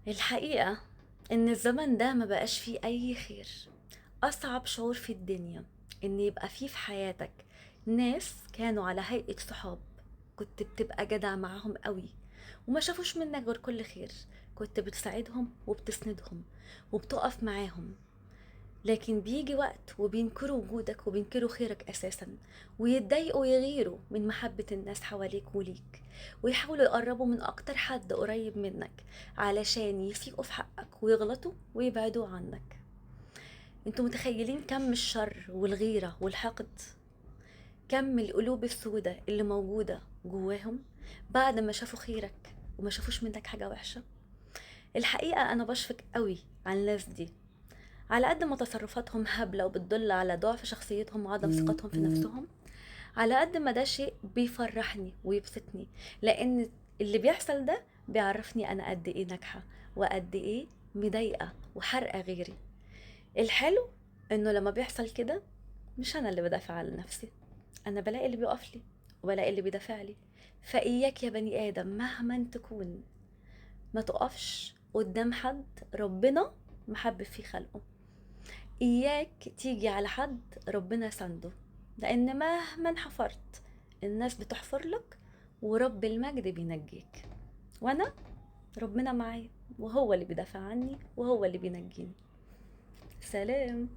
الحقيقة إن الزمن ده ما بقاش فيه أي خير. أصعب شعور في الدنيا إن يبقى فيه في حياتك ناس كانوا على هيئة صحاب، كنت بتبقى جدع معاهم قوي وما شافوش منك غير كل خير، كنت بتساعدهم وبتسندهم وبتقف معاهم. لكن بيجي وقت وبينكروا وجودك وبينكروا خيرك أساسا، ويتضايقوا ويغيروا من محبة الناس حواليك وليك، ويحاولوا يقربوا من أكتر حد قريب منك علشان يسيئوا في حقك ويغلطوا ويبعدوا عنك. انتوا متخيلين كم الشر والغيرة والحقد، كم القلوب السوداء اللي موجودة جواهم بعد ما شافوا خيرك وما شافوش منك حاجة وحشة؟ الحقيقة أنا بشفق قوي على الناس دي، على قد ما تصرفاتهم هبلة وبتدل على ضعف شخصيتهم وعدم ثقتهم في نفسهم، على قد ما ده شيء بيفرحني ويبسطني، لأن اللي بيحصل ده بيعرفني أنا قد إيه ناجحة وقد إيه مضايقة وحرقة غيري. الحلو إنه لما بيحصل كده مش أنا اللي بدافع عن نفسي، أنا بلاقي اللي بيقف لي وبلاقي اللي بيدافع لي. فإياك يا بني آدم مهما تكون ما تقفش قدام حد ربنا محبب فيه خلقه، إياك تيجي على حد ربنا سنده، لأن مهما حفرت الناس بتحفر لك ورب المجد بينجيك. وأنا ربنا معايا وهو اللي بيدافع عني وهو اللي بينجيني. سلام.